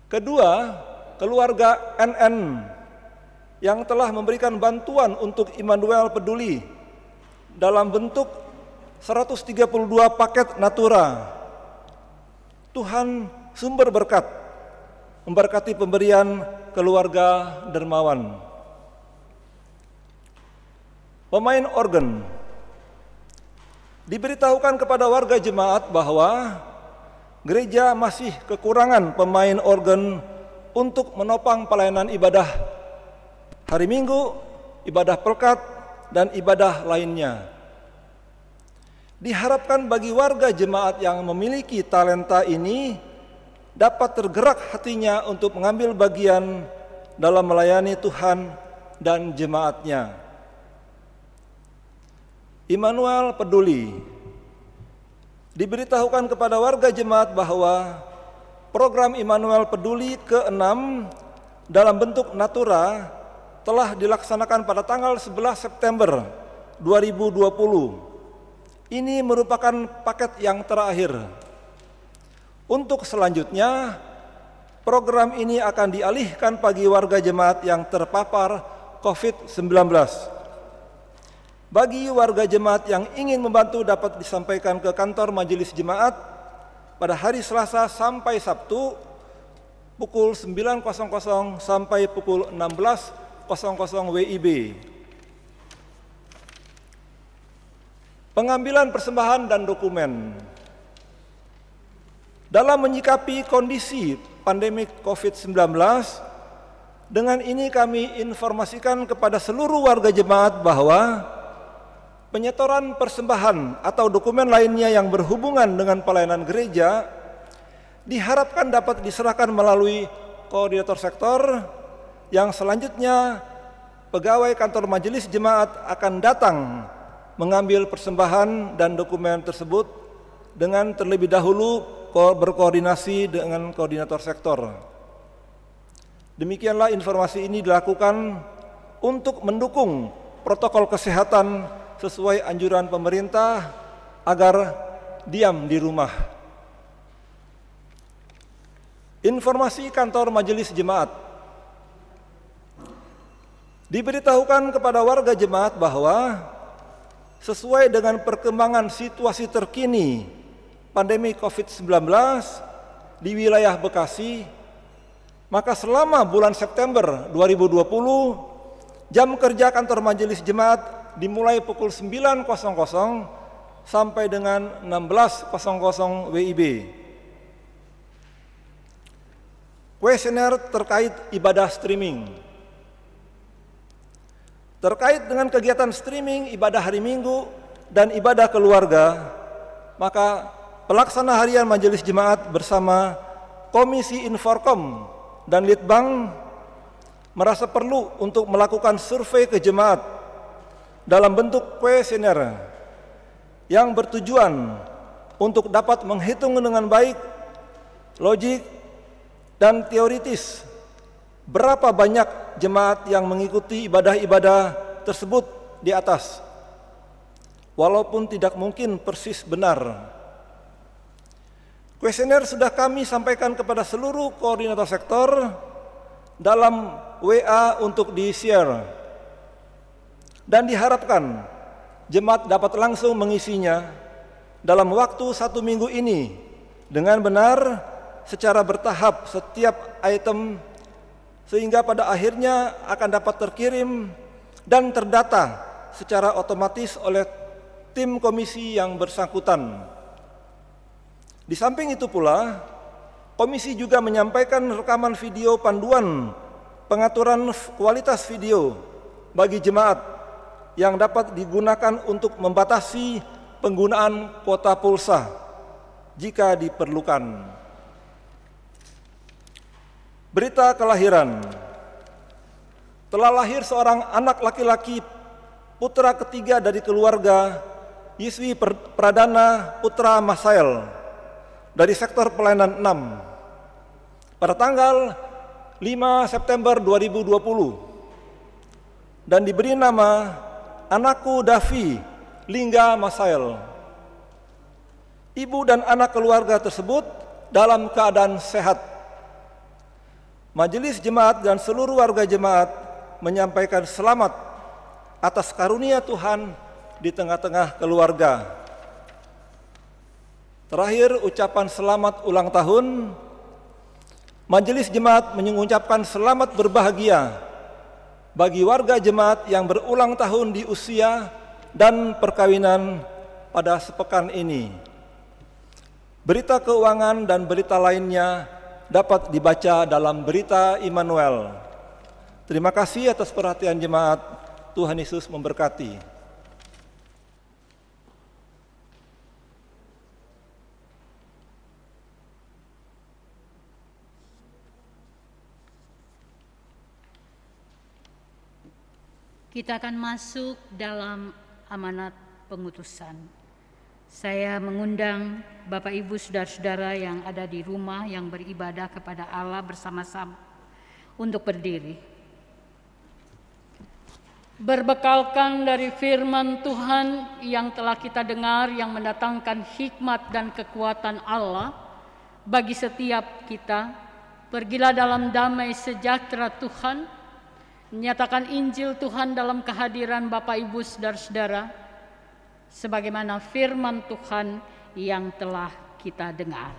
[SPEAKER 6] Kedua, keluarga NN yang telah memberikan bantuan untuk Immanuel Peduli dalam bentuk 132 paket Natura. Tuhan sumber berkat, memberkati pemberian keluarga dermawan. Pemain organ. Diberitahukan kepada warga jemaat bahwa gereja masih kekurangan pemain organ untuk menopang pelayanan ibadah hari Minggu, ibadah Pelkat, dan ibadah lainnya. Diharapkan bagi warga jemaat yang memiliki talenta ini dapat tergerak hatinya untuk mengambil bagian dalam melayani Tuhan dan jemaatnya. Immanuel Peduli. Diberitahukan kepada warga jemaat bahwa program Immanuel Peduli ke-6 dalam bentuk Natura telah dilaksanakan pada tanggal 11 September 2020. Ini merupakan paket yang terakhir. Untuk selanjutnya, program ini akan dialihkan bagi warga jemaat yang terpapar COVID-19. Bagi warga jemaat yang ingin membantu dapat disampaikan ke kantor majelis jemaat pada hari Selasa sampai Sabtu pukul 9.00 sampai pukul 16.00 WIB. Pengambilan persembahan dan dokumen. Dalam menyikapi kondisi pandemi COVID-19, dengan ini kami informasikan kepada seluruh warga jemaat bahwa penyetoran persembahan atau dokumen lainnya yang berhubungan dengan pelayanan gereja diharapkan dapat diserahkan melalui koordinator sektor, yang selanjutnya pegawai kantor majelis jemaat akan datang mengambil persembahan dan dokumen tersebut dengan terlebih dahulu berkoordinasi dengan koordinator sektor. Demikianlah informasi ini dilakukan untuk mendukung protokol kesehatan sesuai anjuran pemerintah agar diam di rumah. Informasi kantor majelis jemaat. Diberitahukan kepada warga jemaat bahwa sesuai dengan perkembangan situasi terkini pandemi COVID-19 di wilayah Bekasi, maka selama bulan September 2020, jam kerja kantor majelis jemaat dimulai pukul 9.00 sampai dengan 16.00 WIB. Kuesioner terkait ibadah streaming. Terkait dengan kegiatan streaming ibadah hari Minggu dan ibadah keluarga, maka pelaksana harian majelis jemaat bersama Komisi Inforkom dan Litbang merasa perlu untuk melakukan survei ke jemaat dalam bentuk kuesioner yang bertujuan untuk dapat menghitung dengan baik, logik, dan teoritis berapa banyak jemaat yang mengikuti ibadah-ibadah tersebut di atas, walaupun tidak mungkin persis benar. Kuesioner sudah kami sampaikan kepada seluruh koordinator sektor dalam WA untuk di-share. Dan diharapkan jemaat dapat langsung mengisinya dalam waktu 1 minggu ini dengan benar secara bertahap setiap item, sehingga pada akhirnya akan dapat terkirim dan terdata secara otomatis oleh tim komisi yang bersangkutan. Di samping itu pula, komisi juga menyampaikan rekaman video panduan pengaturan kualitas video bagi jemaat yang dapat digunakan untuk membatasi penggunaan kuota pulsa jika diperlukan. Berita kelahiran. Telah lahir seorang anak laki-laki, putra ketiga dari keluarga Yiswi Pradana Putra Masael dari sektor pelayanan 6 pada tanggal 5 September 2020 dan diberi nama anakku Davi Lingga Masael. Ibu dan anak keluarga tersebut dalam keadaan sehat. Majelis jemaat dan seluruh warga jemaat menyampaikan selamat atas karunia Tuhan di tengah-tengah keluarga. Terakhir, ucapan selamat ulang tahun. Majelis jemaat mengucapkan selamat berbahagia bagi warga jemaat yang berulang tahun di usia dan perkawinan pada sepekan ini. Berita keuangan dan berita lainnya dapat dibaca dalam Berita Immanuel. Terima kasih atas perhatian jemaat. Tuhan Yesus memberkati.
[SPEAKER 3] Kita akan masuk dalam amanat pengutusan. Saya mengundang Bapak Ibu saudara-saudara yang ada di rumah yang beribadah kepada Allah bersama-sama untuk berdiri. Berbekalkan dari firman Tuhan yang telah kita dengar yang mendatangkan hikmat dan kekuatan Allah bagi setiap kita, pergilah dalam damai sejahtera Tuhan. Menyatakan Injil Tuhan dalam kehadiran Bapak Ibu saudara-saudara sebagaimana firman Tuhan yang telah kita dengar.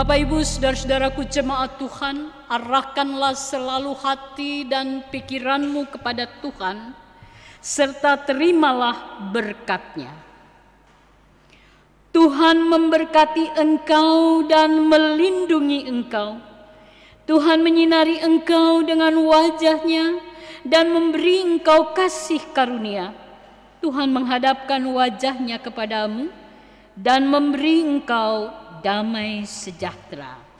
[SPEAKER 3] Bapak Ibu saudara-saudaraku jemaat Tuhan, arahkanlah selalu hati dan pikiranmu kepada Tuhan, serta terimalah berkat-Nya. Tuhan memberkati engkau dan melindungi engkau. Tuhan menyinari engkau dengan wajah-Nya dan memberi engkau kasih karunia. Tuhan menghadapkan wajahnya kepadamu dan memberi engkau damai sejahtera.